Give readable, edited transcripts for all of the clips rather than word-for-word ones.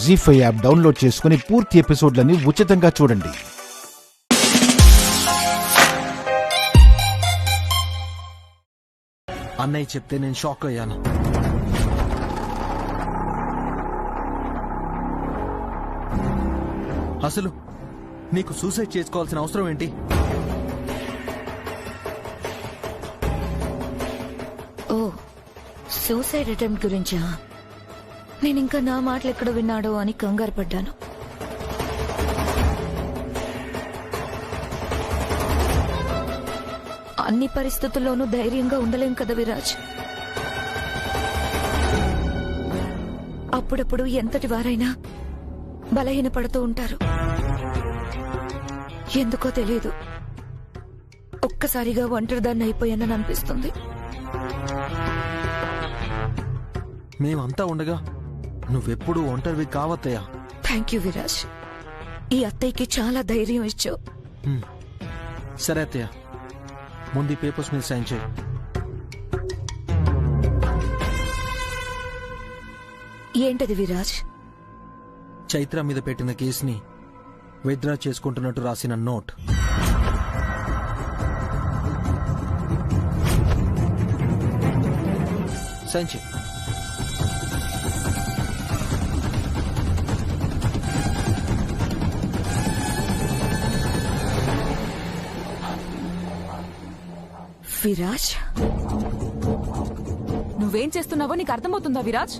జీ5 app download చేసుకుని పూర్తి ఎపిసోడ్లని ఉచితంగా చూడండి. అన్నయ్య చెప్తే నేను షాక్ అయ్యాను. అసలు నీకు సూసైడ్ చేసుకోవాల్సిన అవసరం ఏంటి? ఓ, సూసైడ్ అటెంప్ట్ గురించా? నేనింకా నా మాటలు ఎక్కడ విన్నాడో అని కంగారు పడ్డాను. అన్ని పరిస్థితుల్లోనూ ధైర్యంగా ఉండలేం కదా విరాజ్. అప్పుడప్పుడు ఎంతటి వారైనా బలహీన పడుతూ ఉంటారు. ఎందుకో తెలియదు, ఒక్కసారిగా ఒంటరిదాన్ని అయిపోయానని అనిపిస్తుంది. మేమంతా ఉండగా నువ్వెప్పుడు ఒంటరివి కావత్తయ్యా. థ్యాంక్ యూ విరాజ్, ఈ అత్తయ్యకి చాలా ధైర్యం ఇచ్చావు. సరే అత్తయ్య, ముందు ఈ పేపర్స్ మీద సైన్ చేయి. ఏంటది విరాజ్? చైత్ర మీద పెట్టిన కేసుని విత్డ్రా చేసుకుంటున్నట్టు రాసిన నోట్. సైన్ చేయి. విరాజ్, నువ్వేం చేస్తున్నావో నీకు అర్థమవుతుందా విరాజ్?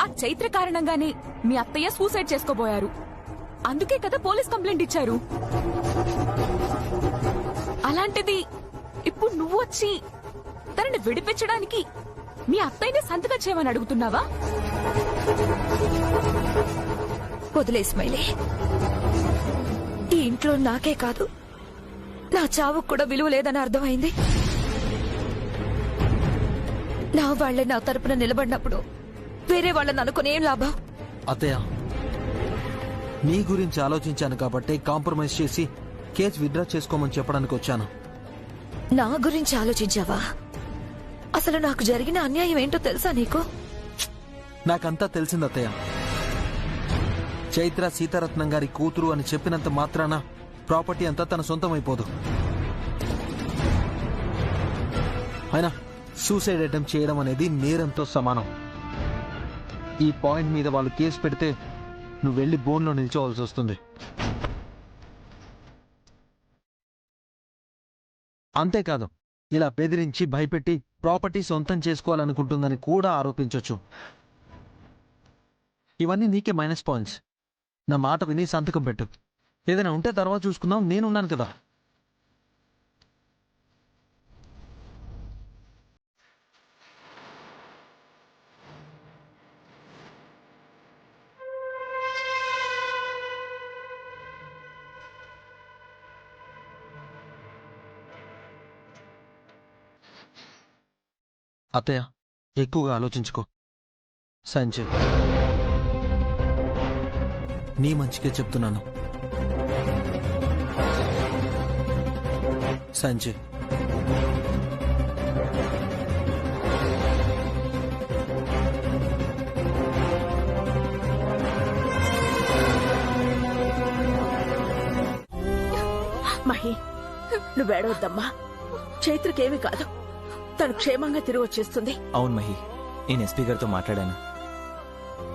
ఆ చైత్ర కారణంగానే మీ అత్తయ్య సూసైడ్ చేసుకోబోయారు. అందుకే కదా పోలీస్ కంప్లైంట్ ఇచ్చారు. అలాంటిది ఇప్పుడు నువ్వు వచ్చి తనని విడిపించడానికి మీ అత్తయ్యని సంతకం చేయమని అడుగుతున్నావా? వదిలే స్మైలీ. ఈ ఇంట్లో నాకే కాదు, నా చావుకు కూడా విలువ లేదని అర్థమైంది. నా వాళ్లే నా తరపున నిలబడినప్పుడు వేరే వాళ్ళని అనుకుని ఏం లాభం? అత్తయ్య, నీ గురించి ఆలోచించాను కాబట్టి కాంప్రమైజ్ చేసి కేసు విత్డ్రా చేసుకోమని చెప్పడానికి వచ్చాను. నా గురించి ఆలోచించావా? అసలు నాకు జరిగిన అన్యాయం ఏంటో తెలుసా నీకు? నాకంతా తెలిసింది అత్తయ్య. చైత్ర సీతారత్నం గారి కూతురు అని చెప్పినంత మాత్రాన ప్రాపర్టీ అంతా తన సొంతమైపోదు. అయినా సూసైడ్ అటెంప్ట్ చేయడం అనేది నేరంతో సమానం. ఈ పాయింట్ మీద వాళ్ళు కేసు పెడితే నువ్వు వెళ్లి బోన్లో నిల్చోవాల్సి వస్తుంది. అంతేకాదు, ఇలా బెదిరించి భయపెట్టి ప్రాపర్టీ సొంతం చేసుకోవాలనుకుంటుందని కూడా ఆరోపించవచ్చు. ఇవన్నీ నీకే మైనస్ పాయింట్స్. నా మాట విని సంతకం పెట్టు. ఏదైనా ఉంటే తర్వాత చూసుకుందాం, నేనున్నాను కదా. అత్తయ్య, ఎక్కువగా ఆలోచించుకో. సైన్ చేయి. నీ మంచికే చెప్తున్నాను. సైన్ చేయి. మహి, నువ్వేడవద్దమ్మా. చైత్రకేమీ కాదు, తను క్షేమంగా తిరిగి వచ్చేస్తుంది. అవును మహి, నేను ఎస్పీ గారితో మాట్లాడాను.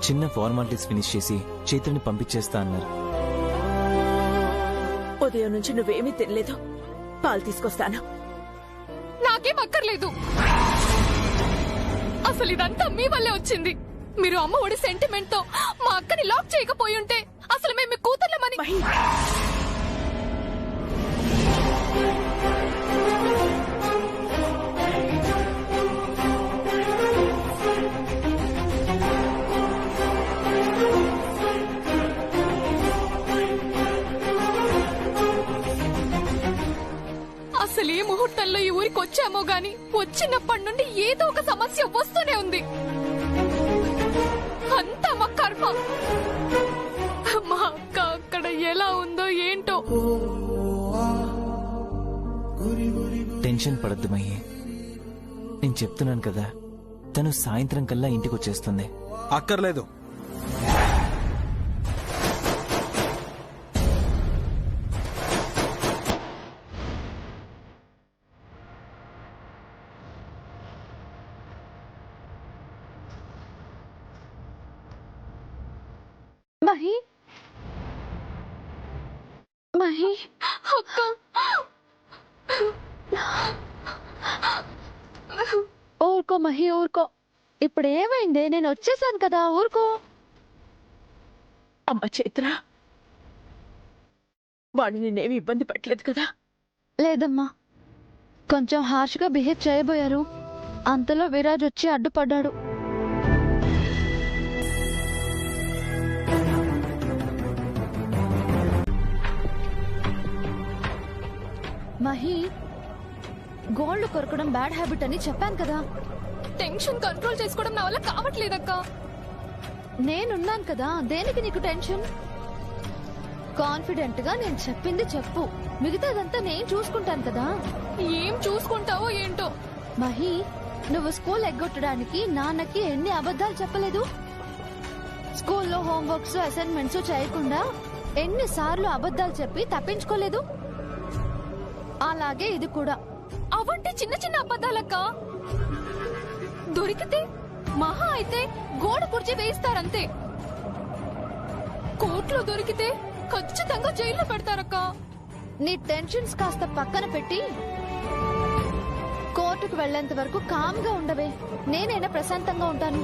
చిన్న ఫార్మాలిటీస్ ఫినిష్ చేసి చైత్రని పంపించేస్తా అన్నారు. ఉదయం నుంచి నువ్వేమీ తినలేదు. పాలు తీసుకొస్తాను. నాకేం అక్కర్లేదు. అసలు ఇదంతా మీ వల్లే వచ్చింది. మీరు అమ్మ ఒడి సెంటిమెంట్ తో మా అక్కని లాక్ చేయకపోయి ఉంటే అసలు మేము కూతుర్లమని. అసలు ఏ ముహూర్తంలో ఈ ఊరికి వచ్చామో గాని వచ్చినప్పటి నుండి ఏదో ఒక సమస్య వస్తూనే ఉంది. అంతా మా కర్మ. మా అక్క అక్కడ ఎలా ఉందో ఏంటో. టెన్షన్ పడద్దు మహి, నేను చెప్తున్నాను కదా, తను సాయంత్రం కల్లా ఇంటికి వచ్చేస్తుంది. అక్కర్లేదు. మహి మహి అక్క ఊరుకో మహి ఊరుకో. ఇప్పుడు ఏమైంది? నేను వచ్చేసాను కదా, ఊరుకో. అమ్మ చైత్ర, వాడు నిన్నేమి ఇబ్బంది పెట్టలేదు కదా? లేదమ్మా, కొంచెం హార్ష్గా బిహేవ్ చేయబోయారు. అంతలో విరాజ్ వచ్చి అడ్డుపడ్డాడు. మహి, గోల్డ్ కొరకడం బ్యాడ్ హ్యాబిట్ అని చెప్పాను కదా. టెన్షన్ కంట్రోల్ చేసుకోవడం నా వల్ల కావట్లేదక్క. నేనున్నాను కదా, దేనికి నీకు టెన్షన్? కాన్ఫిడెంట్ గా నేను చెప్పింది చెప్పు, మిగతాదంతా నేను చూసుకుంటాను కదా. ఏం చూసుకుంటావో ఏంటో. మహి, నువ్వు స్కూల్ ఎగ్గొట్టడానికి నాన్నకి ఎన్ని అబద్ధాలు చెప్పలేదు? స్కూల్లో హోంవర్క్స్ అసైన్మెంట్స్ చేయకుండా ఎన్నిసార్లు అబద్ధాలు చెప్పి తప్పించుకోలేదు? అలాగే ఇది కూడా. అవంటే చిన్న చిన్న అబద్ధాలక్క. దొరికితే మహా అయితే గోడ కుర్చీ వేయిస్తారంతే. కోర్టులో దొరికితే ఖచ్చితంగా జైల్లో పెడతారక్క. నీ టెన్షన్స్ కాస్త పక్కన పెట్టి కోర్టుకు వెళ్లేంత వరకు కామ్గా ఉండవే. నేనైనా ప్రశాంతంగా ఉంటాను.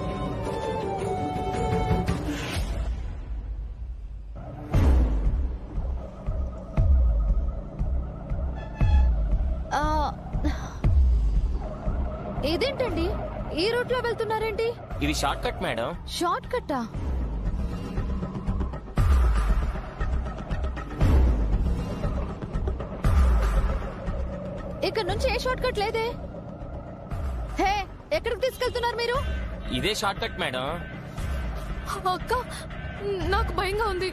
ఇదేంటండి, ఈ రూట్ లో వెళ్తున్నారేంటి? ఇది షార్ట్ కట్ మేడం. షార్ట్ కట్టా? ఇక్కడ నుంచి ఏ షార్ట్ కట్ లేదే. హే, ఎక్కడికి తీసుకెళ్తున్నారు మీరు? ఇదే షార్ట్ కట్ మేడం. అక్క, నాకు భయంగా ఉంది.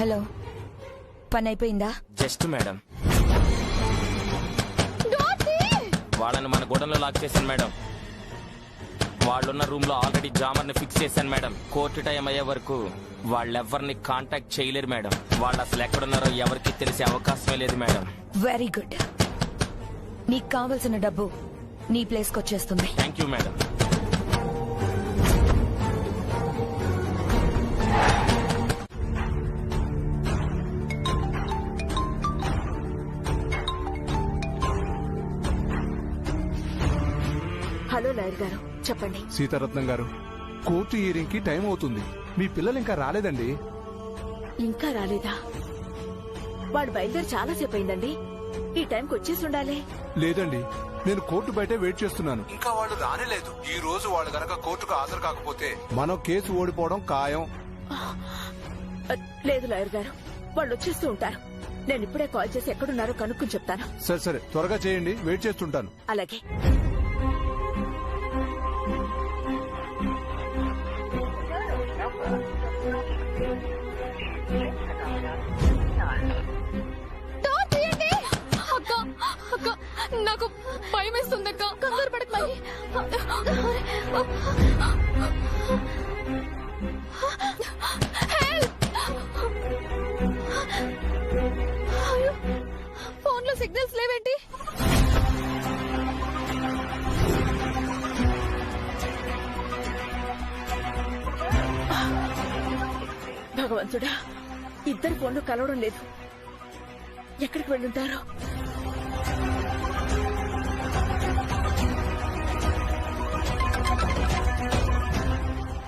హలో, పని అయిపోయిందా? జస్ట్ మేడం, వాళ్ళని మన గోడంలో లాక్ చేశాను మేడం. వాళ్ళున్న రూమ్ లో ఆల్రెడీ జామర్ ని ఫిక్స్ చేశాను మేడం. కోర్టు టైం అయ్యే వరకు వాళ్ళెవరిని కాంటాక్ట్ చేయలేరు మేడం. వాళ్ళు అసలు ఎక్కడున్నారో ఎవరికి తెలిసే అవకాశమే లేదు మేడం. Very good. నీకు కావలసిన డబ్బు నీ ప్లేస్కి వచ్చేస్తుంది. Thank you madam. Hello lawyer గారు, చెప్పండి. సీతారత్నం గారు, కోర్టు హియరింగ్ కి టైం అవుతుంది. మీ పిల్లలు ఇంకా రాలేదండి. ఇంకా రాలేదా? వాడు బయలుదేరి చాలాసేపు అయిందండి. ఈ టైంకి వచ్చేసి ఉండాలి. లేదండి, నేను కోర్టు బయటే వెయిట్ చేస్తున్నాను. ఇంకా వాళ్ళు రానేలేదు. ఈ రోజు వాళ్ళు గనక కోర్టుకు హాజరు కాకపోతే మనం కేసు ఓడిపోవడం ఖాయం. లేదు లాయర్ గారు, వాళ్ళు వచ్చేస్తూ ఉంటారు. నేను ఇప్పుడే కాల్ చేసి ఎక్కడున్నారో కనుక్కుని చెప్తాను. సరే సరే, త్వరగా చేయండి, వెయిట్ చేస్తుంటాను. అలాగే. అక్క, అక్క, నాకు భయం వేస్తుంది అక్క. కంగారు పడక మరి. ఫోన్ లో సిగ్నల్స్ లేవేంటి? భగవంతుడా, ఇద్దరు ఫోన్లు కలవడం లేదు. ఎక్కడికి వెళ్ళుంటారో?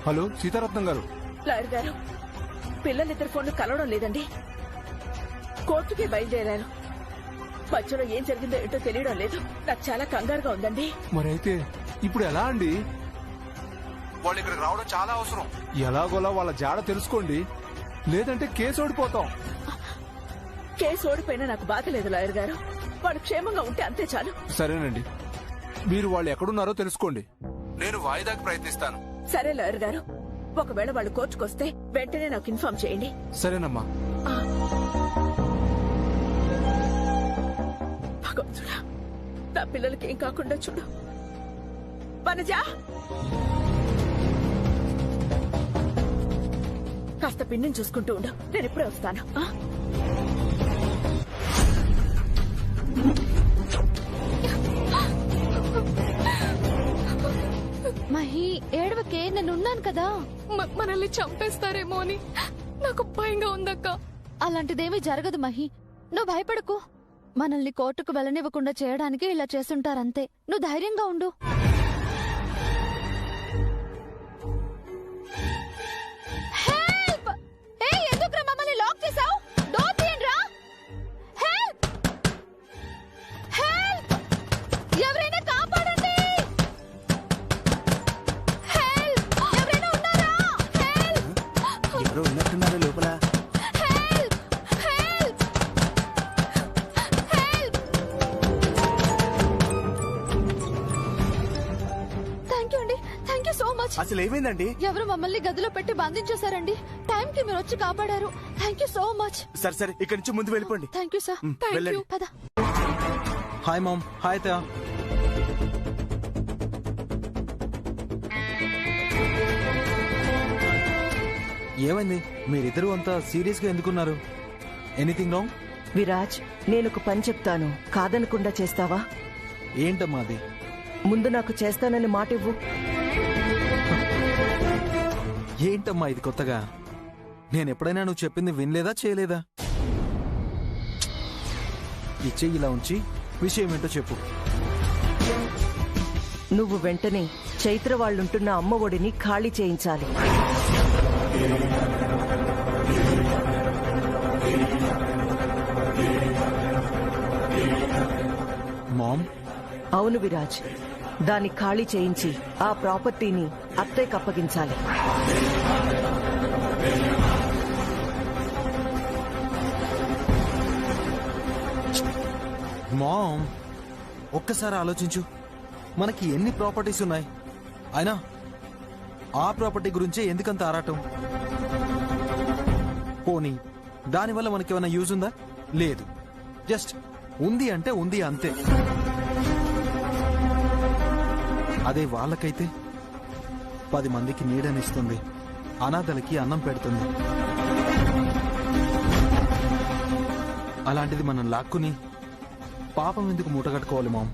హలో సీతారత్నం గారు. లాయర్ గారు, పిల్లలిద్దరు ఫోన్లు కలవడం లేదండి. కోర్టుకి బయలుదేరారు. మధ్యలో ఏం జరిగిందో ఏంటో తెలియడం లేదు. నాకు చాలా కంగారుగా ఉందండి. మరైతే ఇప్పుడు ఎలా అండి? వాళ్ళు ఇక్కడ రావడం చాలా అవసరం. ఎలాగోలా వాళ్ళ జాడ తెలుసుకోండి, లేదంటే కేసు ఓడిపోతాం. కేసు ఓడిపోయినా నాకు బాధ లేదు లాయర్ గారు. వాళ్ళు క్షేమంగా ఉంటే అంతే చాలు. సరేనండి, మీరు వాళ్ళు ఎక్కడున్నారో తెలుసుకోండి. నేను వాయిదాకి ప్రయత్నిస్తాను. సరే లాయర్ గారు, ఒకవేళ వాళ్ళు కోర్టుకొస్తే వెంటనే నాకు ఇన్ఫార్మ్ చేయండి. సరేనమ్మా. భగవంతుడా, నా పిల్లలకి ఏం కాకుండా చూడు. వనజా, కాస్త పిన్నిని చూసుకుంటూ ఉండు, నేను ఇప్పుడే వస్తాను. మహి ఏడవకే, నేనున్నాను కదా. మనల్ని చంపేస్తారేమో అని నాకు భయంగా ఉందక్క. అలాంటిదేమీ జరగదు మహి, నువ్వు భయపడకు. మనల్ని కోర్టుకు వెళ్ళనివ్వకుండా చేయడానికి ఇలా చేస్తుంటారంతే. నువ్వు ధైర్యంగా ఉండు. హెల్ప్! ఏయ్, ఎందుకురా మమ్మల్ని లాక్ చేసావు? డోర్ తీయండిరా. హెల్ప్! హెల్ప్! ఎవరైనా కాపాడండి. హెల్ప్! ఎవరైనా ఉన్నారా? హెల్ప్! ఎవరో ఉన్నట్టున్నారు లోపల. Help! Help! Help! Thank you అండి, థ్యాంక్ యూ సో మచ్. అసలు ఏమైందండి? ఎవరు మమ్మల్ని గదిలో పెట్టి బంధించేశారండి. టైంకి మీరు వచ్చి కాపాడారు. Thank you so much. సరే సరే, ఇక్కడి నుంచి ముందు వెళ్ళిపోండి. Thank you sir. వెళ్ళండి. పద. Hi ma'am. హాయ్ తా. ఏమైంది? మీరిద్దరూ అంతా సీరియస్ గా ఎందుకున్నారు? Anything wrong? విరాజ్, నేనొక పని చెప్తాను, కాదనకుండా చేస్తావా? ఏంటమ్మా అది? ముందు నాకు చేస్తానని మాట ఇవ్వు. ఏంటమ్మా ఇది కొత్తగా? నేను ఎప్పుడైనా నువ్వు చెప్పింది వినలేదా, చేయలేదా? ఈ చెయ్యి ఇలా ఉంచి విషయం ఏంటో చెప్పు. నువ్వు వెంటనే చైత్ర వాళ్ళుంటున్న అమ్మ ఒడిని ఖాళీ చేయించాలి. మామ్? అవును విరాజ్, దాన్ని ఖాళీ చేయించి ఆ ప్రాపర్టీని అత్తయ్యకు అప్పగించాలి. మామ్, ఒక్కసారి ఆలోచించు. మనకి ఎన్ని ప్రాపర్టీస్ ఉన్నాయి? అయినా ఆ ప్రాపర్టీ గురించే ఎందుకంత ఆరాటం? పోనీ దానివల్ల మనకేమైనా యూజ్ ఉందా? లేదు. జస్ట్ ఉంది అంటే ఉంది అంతే. అదే వాళ్ళకైతే 10 మందికి నీడనిస్తుంది, అనాథలకి అన్నం పెడుతుంది. అలాంటిది మనం లాక్కుని పాపం ఎందుకు మూటగట్టుకోవాలి మామ్?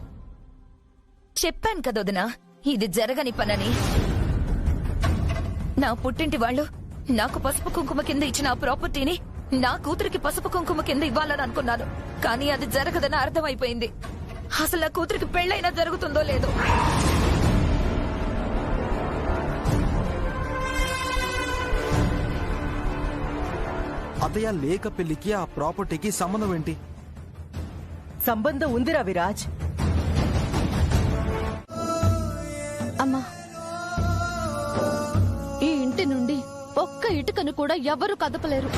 చెప్పాను కదొదినా, ఇది జరగని పనని. నా పుట్టింటి వాళ్ళు నాకు పసుపు కుంకుమ కింద ఇచ్చిన ఆ ప్రాపర్టీని నా కూతురికి పసుపు కుంకుమ కింద ఇవ్వాలని అనుకున్నాను. కానీ అది జరగదని అర్థమైపోయింది. అసలు నా కూతురికి పెళ్ళైనా జరుగుతుందో లేదో. అతయ్య లేక పెళ్లికి ఆ ప్రాపర్టీకి సంబంధం ఏంటి? సంబంధం ఉందిరా విరాజ్. అమ్మా, ఈ ఇంటి నుండి ఒక్క ఇటుకను కూడా ఎవరు కదపలేరు.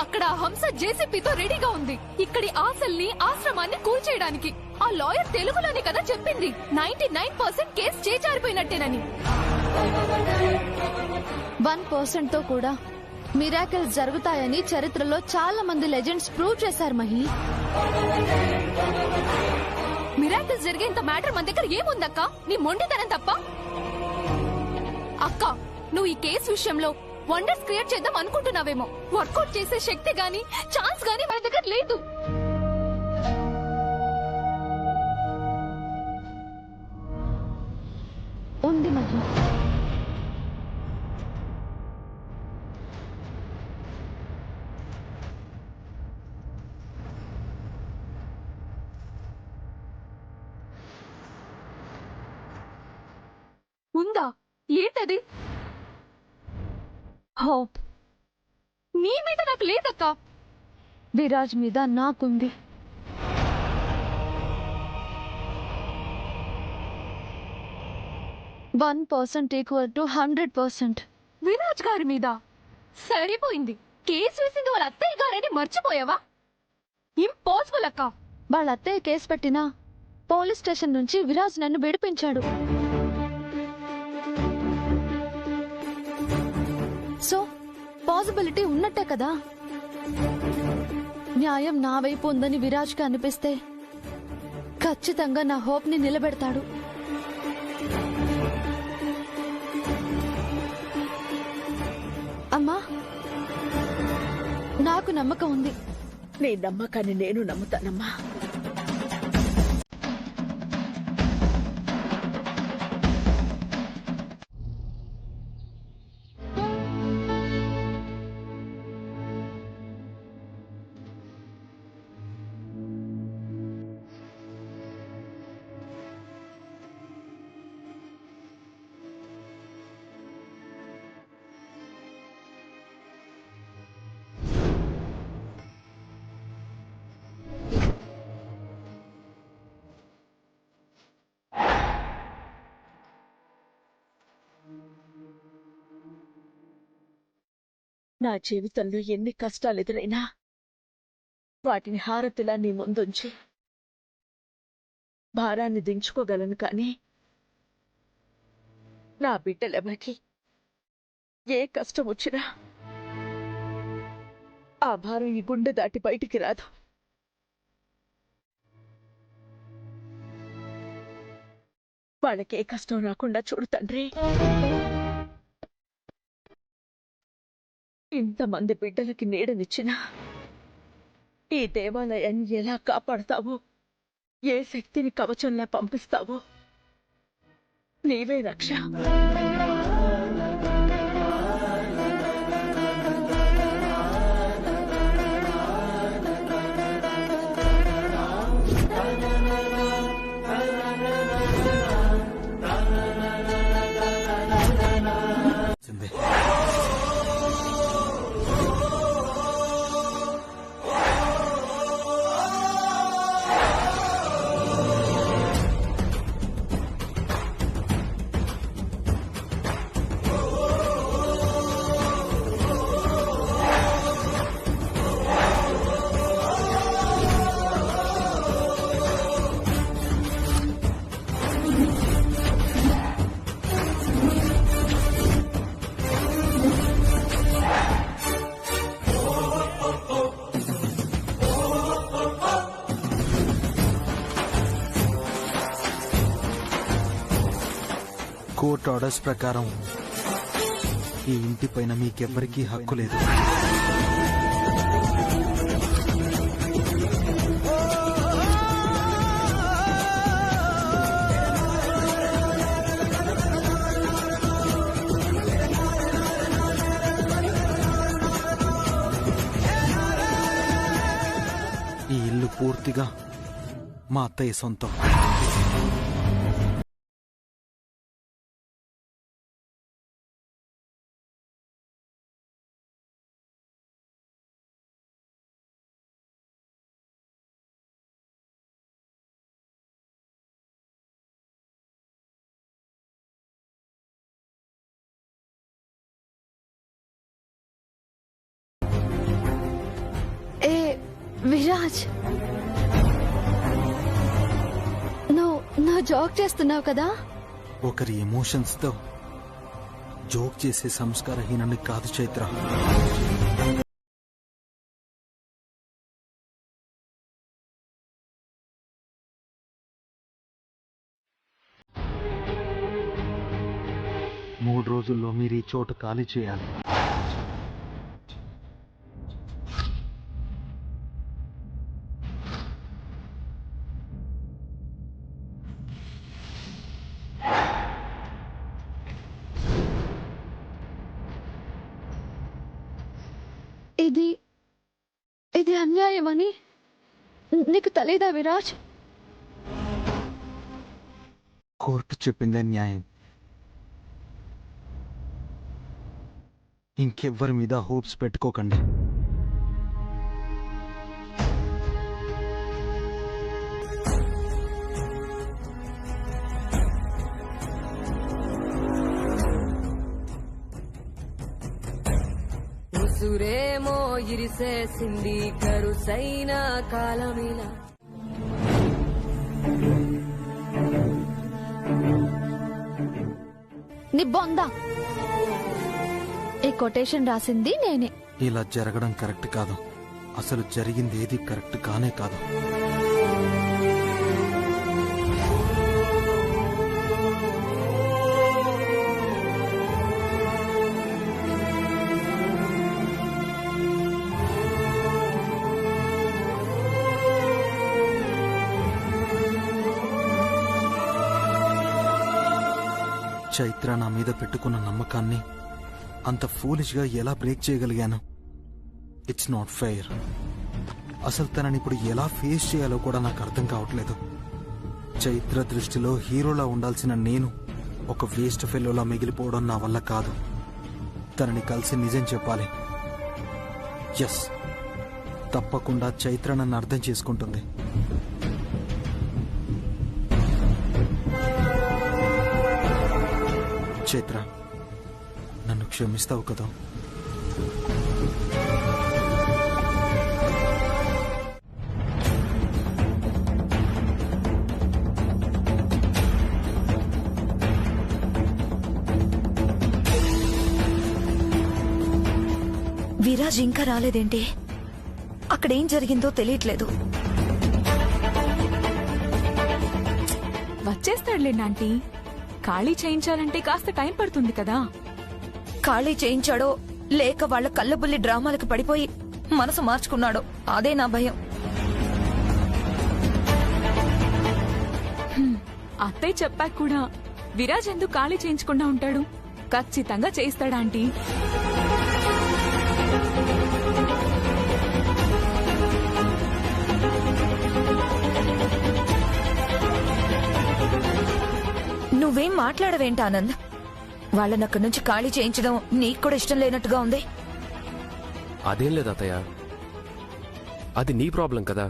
అక్కడ హంస జేసీపీతో రెడీగా ఉంది ఇక్కడి ఆశల్ని, ఆశ్రమాన్ని కూల్చేయడానికి. ఆ లాయర్ తెలుగులోనే కదా చెప్పింది 99% కేసు చేజారిపోయినట్టేనని. 1% తో కూడా మిరాకిల్స్ జరుగుతాయని చరిత్రలో చాలా మంది లెజెండ్స్ ప్రూవ్ చేశారు మహి. మిరాకిల్స్ జరిగేంత మ్యాటర్ మన దగ్గర ఏముందక్క? నీ మొండితనం తప్ప. అక్క, నువ్వు ఈ కేసు విషయంలో వండర్స్ క్రియేట్ చేద్దాం అనుకుంటున్నావేమో. వర్కౌట్ చేసే శక్తి గాని ఛాన్స్ గాని మన దగ్గర లేదు. ఉంది మహి. ఉందా? ఏంటది? హోప్ నీ మీద నాకు లేదక్క. విరాజ్ మీద నాకుంది. $1% = 100%. విరాజ్ గారి మీద సరిపోయింది. కేసు వేసింది వాళ్ళ అత్తయ్య గారని మర్చిపోయావా? ఇంపాసిబుల్ అక్క. వాళ్ళ అత్తయ్య కేసు పెట్టినా పోలీస్ స్టేషన్ నుంచి విరాజ్ నన్ను విడిపించాడు. సో పాసిబిలిటీ ఉన్నట్టే కదా. న్యాయం నా వైపు ఉందని విరాజ్కి అనిపిస్తే ఖచ్చితంగా నా హోప్ ని నిలబెడతాడు. అమ్మా, నాకు నమ్మకం ఉంది. నీ నమ్మకాన్ని నేను నమ్ముతానమ్మా. నా జీవితంలో ఎన్ని కష్టాలు ఎదురైనా వాటిని హారతిలా నీ ముందుంచి భారాన్ని దించుకోగలను, కానీ నా బిడ్డలెవరికి ఏ కష్టం వచ్చినా ఆ భారం ఈ గుండె దాటి బయటికి రాదు. వాళ్ళకి ఏ కష్టం రాకుండా చూడు తండ్రి. ఇంతమంది బిడ్డలకి నీడనిచ్చినా ఈ దేవాలయాన్ని ఎలా కాపాడతావో, ఏ శక్తిని కవచంలా పంపిస్తావో నీవే రక్ష. కోర్టు ఆర్డర్స్ ప్రకారం ఈ ఇంటిపైన మీకెవ్వరికీ హక్కు లేదు. ఈ ఇల్లు పూర్తిగా మా అత్తయ్య సొంతం. విరాజ్, నువ్వు జోక్ చేస్తున్నావు కదా? ఒకరి ఎమోషన్స్ తో జోక్ చేసే సంస్కారహీనని కాదు చైత్ర. మూడు రోజుల్లో మీరు ఈ చోటు ఖాళీ చేయాలి. ఇది అన్యాయమని నీకు తెలీదా విరాజ్? కోర్టు చెప్పిందే న్యాయం. ఇంకెవ్వరి మీద హోప్స్ పెట్టుకోకండి. ఉసురేమో ఇరిసేసింది కరుసైన కాలమిలా. నీ బొందా, ఈ కొటేషన్ రాసింది నేనే. ఇలా జరగడం కరెక్ట్ కాదు. అసలు జరిగింది ఏది కరెక్ట్ కానే కాదు. చైత్ర నా మీద పెట్టుకున్న నమ్మకాన్ని అంత ఫూలిష్గా ఎలా బ్రేక్ చేయగలిగాను? It's not fair. అసలు తనని ఇప్పుడు ఎలా ఫేస్ చేయాలో కూడా నాకు అర్థం కావట్లేదు. చైత్ర దృష్టిలో హీరోలా ఉండాల్సిన నేను ఒక వేస్ట్ ఫెలోలా మిగిలిపోవడం నా వల్ల కాదు. తనని కలిసి నిజం చెప్పాలి. ఎస్, తప్పకుండా చైత్ర నన్ను అర్థం చేసుకుంటుంది. చైత్ర, నన్ను క్షమిస్తావు కదా? విరాజ్ ఇంకా రాలేదేంటి? అక్కడేం జరిగిందో తెలియట్లేదు. వచ్చేస్తాడులే ఆంటీ. ఖాళీ చేయించాలంటే కాస్త టైం పడుతుంది కదా. ఖాళీ చేయించాడో లేక వాళ్ళ కళ్ళబుల్లి డ్రామాలకు పడిపోయి మనసు మార్చుకున్నాడో అదే నా భయం. అత్తయ్య చెప్పాక కూడా విరాజ్ ఎందుకు ఖాళీ చేయించకుండా ఉంటాడు? ఖచ్చితంగా చేయిస్తాడా ఆంటీ? నువ్వేం మాట్లాడవేంటి ఆనంద్? వాళ్ళని అక్కడి నుంచి ఖాళీ చేయించడం నీకు కూడా ఇష్టం లేనట్టుగా ఉంది. అదేం లేదు అత్తయ్య, అది నీ ప్రాబ్లం కదా.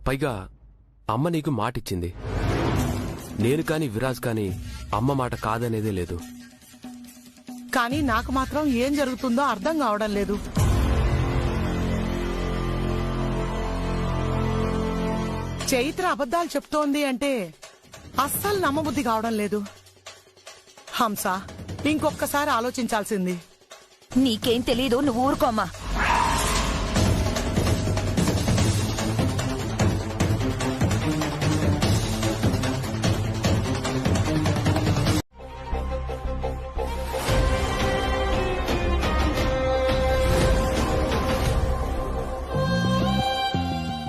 పైగా అమ్మ నీకు మాటిచ్చింది. నేను కాని విరాజ్ కాని అమ్మ మాట కాదనేదే లేదు. కానీ నాకు మాత్రం ఏం జరుగుతుందో అర్థం కావడం లేదు. చైత్ర అబద్ధాలు చెప్తోంది అంటే అస్సలు నమ్మబుద్ధి కావడం లేదు. హంస, ఇంకొకసారి ఆలోచించాల్సింది. నీకేం తెలీదు, నువ్వు ఊరుకోమ్మా.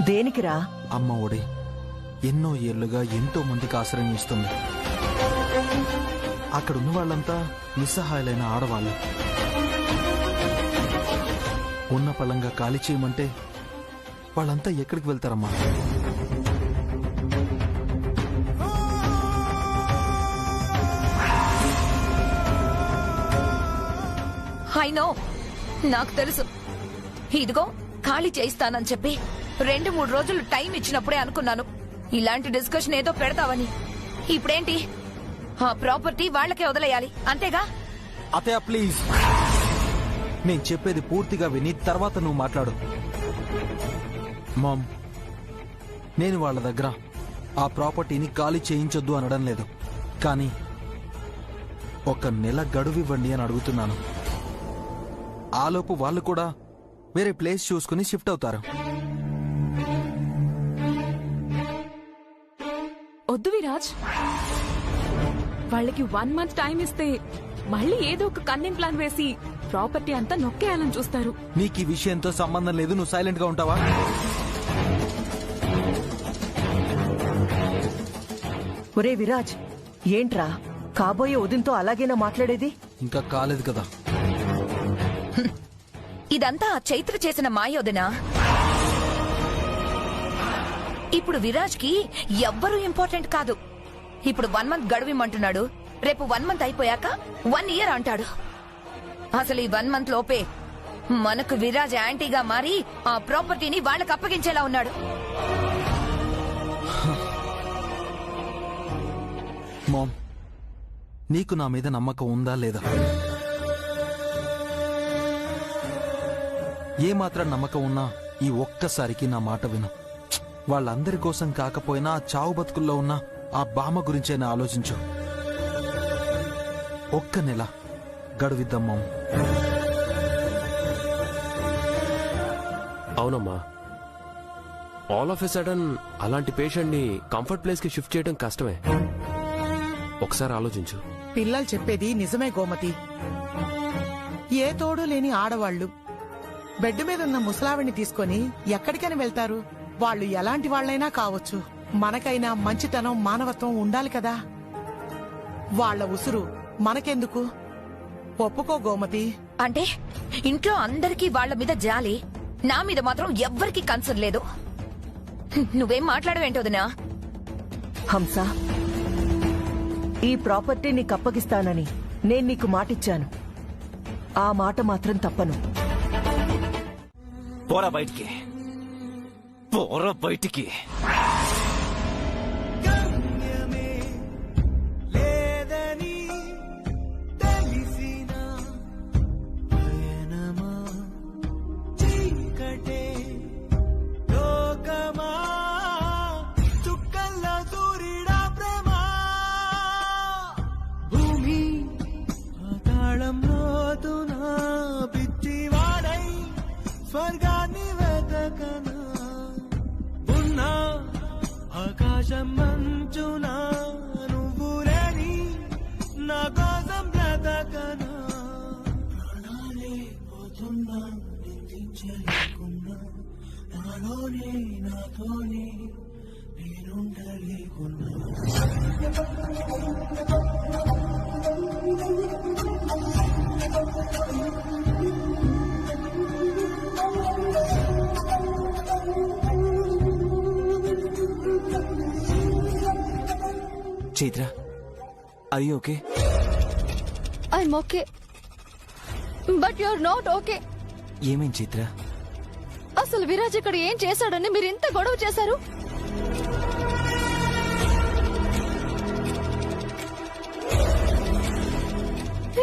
దేనికిరా? అమ్మ ఒడి ఎన్నో ఏళ్లుగా ఎంతో మందికి ఆశ్రయం ఇస్తుంది. అక్కడున్న వాళ్ళంతా నిస్సహాయులైన ఆడవాళ్ళు. ఉన్న పళ్ళంగా ఖాళీ చేయమంటే వాళ్ళంతా ఎక్కడికి వెళ్తారమ్మా? అయినో నాకు తెలుసు. ఇదిగో ఖాళీ చేయిస్తానని చెప్పి 2-3 రోజులు టైం ఇచ్చినప్పుడే అనుకున్నాను ఇలాంటి డిస్కషన్ ఏదో పెడతావని. ఇప్పుడేంటి? ఆ ప్రాపర్టీ వాళ్ళకే వదిలేయాలి అంతేగా? అతయ్య ప్లీజ్, నేను చెప్పేది పూర్తిగా విని తర్వాత నువ్వు మాట్లాడు. మామ్, నేను వాళ్ళ దగ్గర ఆ ప్రాపర్టీని ఖాళీ చేయించొద్దు అనడం లేదు. కానీ 1 నెల గడువు ఇవ్వండి అని అడుగుతున్నాను. ఆలోపు వాళ్ళు కూడా వేరే ప్లేస్ చూసుకుని షిఫ్ట్ అవుతారు. వద్దు విరాజ్, వాళ్ళకి 1 మంత్ టైం ఇస్తే మళ్ళీ ఏదో ఒక కన్నింగ్ ప్లాన్ వేసి ప్రాపర్టీ అంతా నొక్కేయాలని చూస్తారు. నీకు ఈ విషయంతో సంబంధం లేదు, నువ్వు సైలెంట్ గా ఉంటావా? ఒరే విరాజ్, ఏంట్రా కాబోయే వదినతో అలాగేనా మాట్లాడేది? ఇంకా కాలేదు కదా. ఇదంతా ఆ చైత్ర చేసిన మాయోదనా? ఇప్పుడు విరాజ్ కి ఎవ్వరూ ఇంపార్టెంట్ కాదు. ఇప్పుడు 1 మంత్ గడువిమంటున్నాడు, రేపు 1 మంత్ అయిపోయాక 1 ఇయర్ అంటాడు. అసలు ఈ 1 మంత్ లోపే మనకు విరాజ్ యాంటీగా మారి ఆ ప్రాపర్టీని వాళ్ళకి అప్పగించేలా ఉన్నాడు. మామ్, నీకు నా మీద నమ్మకం ఉందా లేదా? ఏమాత్రం నమ్మకం ఉన్నా ఈ ఒక్కసారికి నా మాట విను. వాళ్ళందరి కోసం కాకపోయినా ఆ చావు బతుకుల్లో ఉన్న ఆ బామ్మ గురించైనా ఆలోచించు. ఒక్క నెల గడువిద్దాం మామ్. అవునమ్మా, ఆల్ ఆఫ్ ఎ సడన్ అలాంటి పేషెంట్ ని కంఫర్ట్ ప్లేస్ కి షిఫ్ట్ చేయడం కష్టమే. ఒకసారి ఆలోచించు. పిల్లలు చెప్పేది నిజమే గోమతి. ఏ తోడు లేని ఆడవాళ్లు బెడ్ మీద ఉన్న ముసలావిని తీసుకొని ఎక్కడికని వెళ్తారు? వాళ్ళు ఎలాంటి వాళ్లైనా కావచ్చు. మనకైనా మంచితనం, మానవత్వం ఉండాలి కదా. వాళ్ల ఉసురు మనకెందుకు? ఒప్పుకో గోమతి. అంటే ఇంట్లో అందరికీ వాళ్ళ మీద జాలి, నా మీద మాత్రం ఎవ్వరికీ కన్సర్న్ లేదు. నువ్వేం మాట్లాడవేంటోదినా? హంస, ఈ ప్రాపర్టీ నీకు అప్పగిస్తానని నేను నీకు మాటిచ్చాను. ఆ మాట మాత్రం తప్పను. పోరా బయటికి, పోరా బయటికి. స్వర్గాన్ని వెతకనా ఉన్న ఆకాశం మంచున నువ్వు లేని నా కోసం బ్రతకనా ప్రాణాలే పోతున్నా నిందించలేకున్నా నాలోనే నాతోనే నేనుండలేకున్నా Chaitra, are you okay? I'm okay. But you're not okay. ఏమేం చైత్ర? అసలు విరాజ్ ఇక్కడ ఏం చేశాడని మీరు ఇంత గొడవ చేశారు?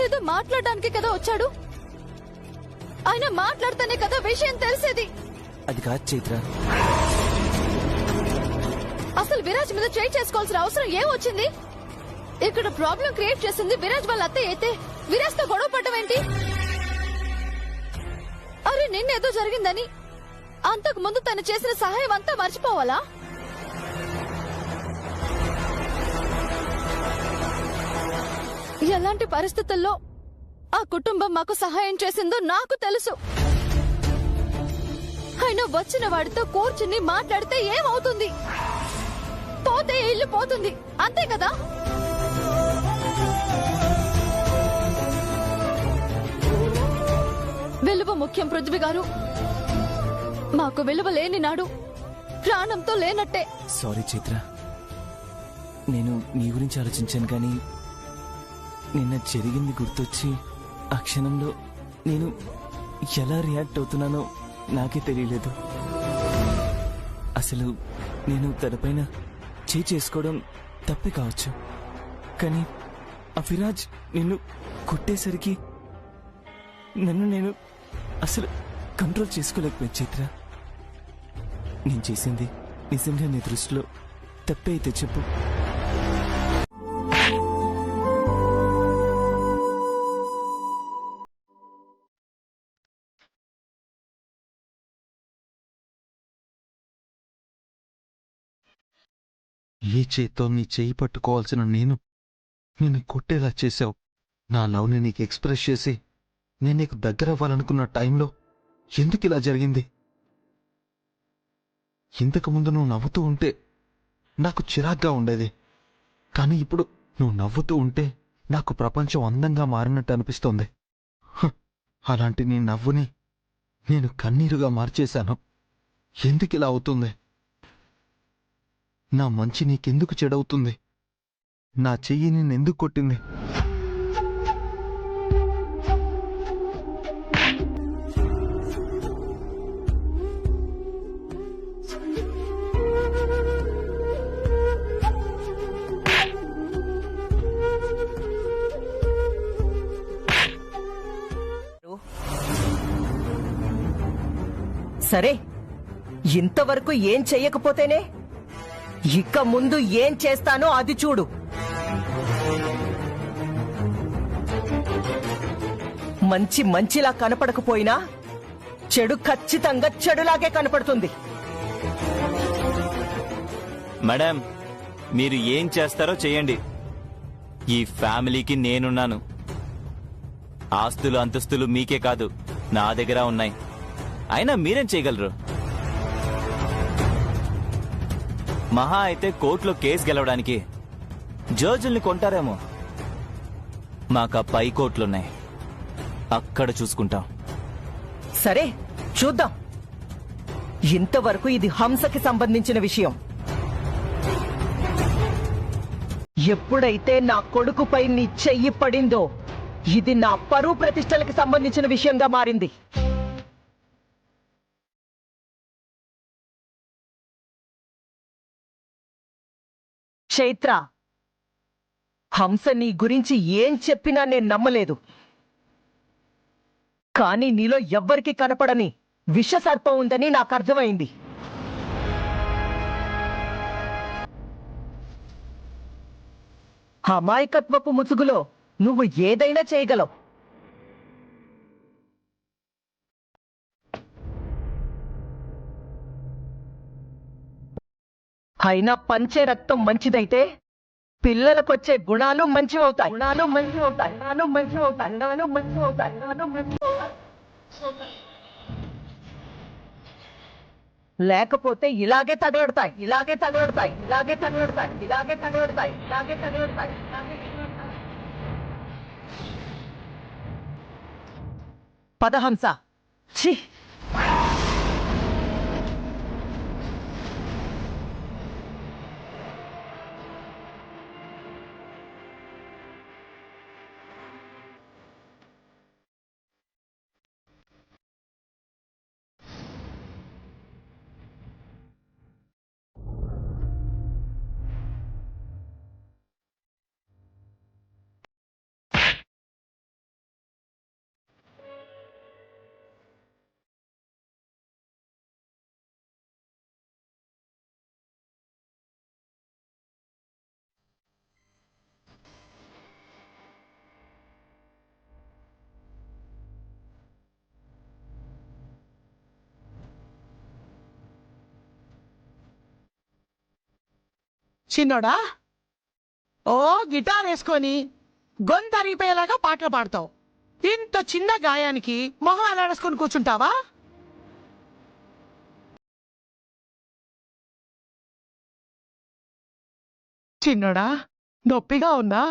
ఏదో మాట్లాడడానికి కదా వచ్చాడు. ఆయన మాట్లాడితేనే కదా విషయం తెలిసేది. అది కాదు చైత్ర. అసలు విరాజ్ మీద చేయి చేసుకోవాల్సిన అవసరం ఏమొచ్చింది? ఇక్కడ ప్రాబ్లం క్రియేట్ చేసింది విరాజ్ వాళ్ళ అత్తయ్య అయితే విరాజ్ తో గొడవ పడ్డమేంటి? అరే నిన్నేదో జరిగిందని అంతకు ముందు తను చేసిన సహాయం అంతా మర్చిపోవాలా? ఎలాంటి పరిస్థితుల్లో ఆ కుటుంబం మాకు సహాయం చేసిందో నాకు తెలుసు. అయినా వచ్చిన వాడితో కూర్చుని మాట్లాడితే ఏమవుతుంది? పోతే ఇల్లు పోతుంది, అంతే కదా? విలువ ముఖ్యం పృథ్వీ గారు. మాకు విలువ లేని నాడు ప్రాణంతో లేనట్టే. సారీ చైత్ర, నేను నీ గురించి ఆలోచించాను కానీ నిన్న జరిగింది గుర్తొచ్చి ఆ క్షణంలో నేను ఎలా రియాక్ట్ అవుతున్నానో నాకే తెలియలేదు. అసలు నేను తనపైన చేసుకోవడం తప్పే కావచ్చు, కానీ ఆ విరాజ్ నిన్ను కొట్టేసరికి నన్ను నేను అసలు కంట్రోల్ చేసుకోలేకపోయాను చైత్ర. నేను చేసింది నిజంగా నీ దృష్టిలో తప్పే అయితే చెప్పు. ఏ చేత్తో నీ చేయి పట్టుకోవాల్సిన నిన్ను కొట్టేలా చేశావు. నా లవ్ని నీకు ఎక్స్ప్రెస్ చేసి నేను నీకు దగ్గర అవ్వాలనుకున్న టైంలో ఎందుకు ఇలా జరిగింది? ఇంతకుముందు నువ్వు నవ్వుతూ ఉంటే నాకు చిరాగ్గా ఉండేది, కానీ ఇప్పుడు నువ్వు నవ్వుతూ ఉంటే నాకు ప్రపంచం అందంగా మారినట్టు అనిపిస్తోంది. అలాంటి నీ నవ్వుని నేను కన్నీరుగా మార్చేశాను. ఎందుకిలా అవుతుంది? నా మంచి నీకెందుకు చెడవుతుంది? నా చెయ్యి నిన్నెందుకు కొట్టింది? సరే, ఇంతవరకు ఏం చెయ్యకపోతేనే ఇక ముందు ఏం చేస్తానో అది చూడు. మంచి మంచిలా కనపడకపోయినా చెడు ఖచ్చితంగా చెడులాగే కనపడుతుంది. మేడం, మీరు ఏం చేస్తారో చెయ్యండి. ఈ ఫ్యామిలీకి నేనున్నాను. ఆస్తులు అంతస్తులు మీకే కాదు, నా దగ్గర ఉన్నాయి. అయినా మీరేం చేయగలరు? మహా అయితే కోర్టులో కేసు గెలవడానికి జడ్జిల్ని కొంటారేమో. మాకు పై కోర్టులున్నాయి, అక్కడ చూసుకుంటాం. సరే, చూద్దాం. ఇంతవరకు ఇది హంసకి సంబంధించిన విషయం. ఎప్పుడైతే నా కొడుకుపై నీ చెయ్యి పడిందో ఇది నా పరువు ప్రతిష్టలకి సంబంధించిన విషయంగా మారింది. చైత్ర, హంస నీ గురించి ఏం చెప్పినా నేను నమ్మలేదు. కానీ నీలో ఎవ్వరికి కనపడని విషసర్పం ఉందని నాకు అర్థమైంది. అమాయకత్వపు ముసుగులో నువ్వు ఏదైనా చేయగలవు. అయినా పంచే రక్తం మంచిదైతే పిల్లలకొచ్చే గుణాలు మంచివవుతాయి. లేకపోతే ఇలాగే తగలడతాయి. పదహంస. ఛీ, చిన్నోడా, ఓ గిటార్ వేసుకొని గొంతరిగిపోయేలాగా పాటలు పాడతావు. ఇంత చిన్న గాయానికి మొహం అలాడేసుకొని కూర్చుంటావా? చిన్నోడా, నొప్పిగా ఉందా?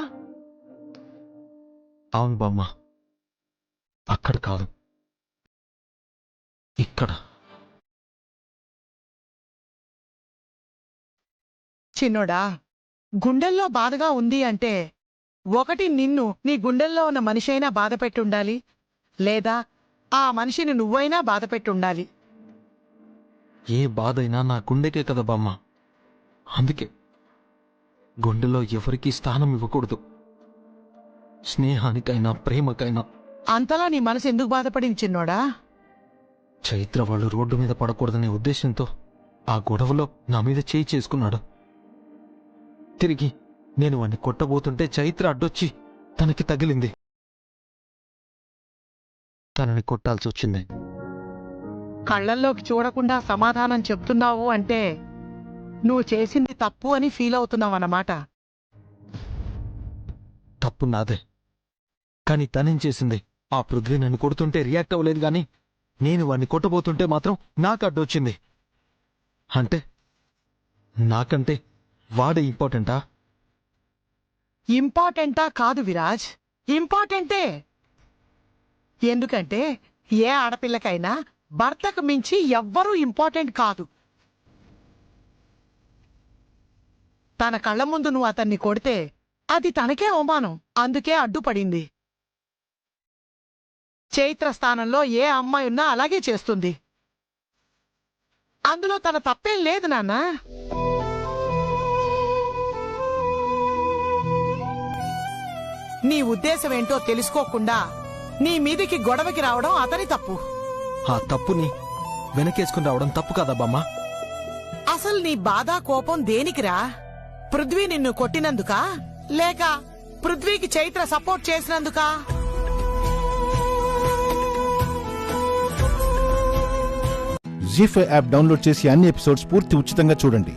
అవును బామ్మ, అక్కడ కాదు, ఇక్కడ. చిన్నోడా, గుండెల్లో బాధగా ఉంది అంటే ఒకటి నిన్ను నీ గుండెల్లో ఉన్న మనిషైనా బాధ పెట్టుండాలి, లేదా ఆ మనిషిని నువ్వైనా బాధ పెట్టుండాలి. ఏ బాధైనా నా గుండెకే కదా బామ్మ. అందుకే గుండెలో ఎవరికీ స్థానం ఇవ్వకూడదు. స్నేహానికైనా ప్రేమకైనా. అంతలా నీ మనసు ఎందుకు బాధపడింది చిన్నోడా? చైత్ర వాళ్ళు రోడ్డు మీద పడకూడదనే ఉద్దేశంతో ఆ గొడవలో నా మీద చేయి చేసుకున్నాడు. తిరిగి నేను వాణ్ణి కొట్టబోతుంటే చైత్ర అడ్డొచ్చి తనకి తగిలింది. తనని కొట్టాల్సి వచ్చింది. కళ్ళల్లోకి చూడకుండా సమాధానం చెప్తున్నావు అంటే నువ్వు చేసింది తప్పు అని ఫీల్ అవుతున్నావు అన్నమాట. తప్పు నాదే, కానీ తనేం చేసింది? ఆ పృథ్వీ నన్ను కొడుతుంటే రియాక్ట్ అవ్వలేదు, కానీ నేను వాణ్ణి కొట్టబోతుంటే మాత్రం నాకు అడ్డొచ్చింది. అంటే నాకంటే వాడే ఇంపార్టెంటా? ఇంపార్టెంటా కాదు విరాజ్, ఇంపార్టెంటే. ఎందుకంటే ఏ ఆడపిల్లకైనా భర్తకు మించి ఎవ్వరూ ఇంపార్టెంట్ కాదు. తన కళ్ళ ముందు నువ్వు అతన్ని కొడితే అది తనకే అవమానం, అందుకే అడ్డుపడింది. చైత్ర స్థానంలో ఏ అమ్మాయి ఉన్నా అలాగే చేస్తుంది. అందులో తన తప్పేం లేదు నాన్నా. నీ ఉద్దేశం ఏంటో తెలుసుకోకుండా నీ మీదికి గొడవకి రావడం అతని తప్పు. ఆ తప్పుని వెనకేసుకుని రావడం తప్పు కదా బామ్మ? అసలు నీ బాధ కోపం దేనికిరా? పృథ్వీ నిన్ను కొట్టినందుకా లేక పృథ్వీకి చైత్ర సపోర్ట్ చేసినందుకా? జీ5 యాప్ డౌన్లోడ్ చేసి అన్ని ఎపిసోడ్స్ పూర్తి ఉచితంగా చూడండి.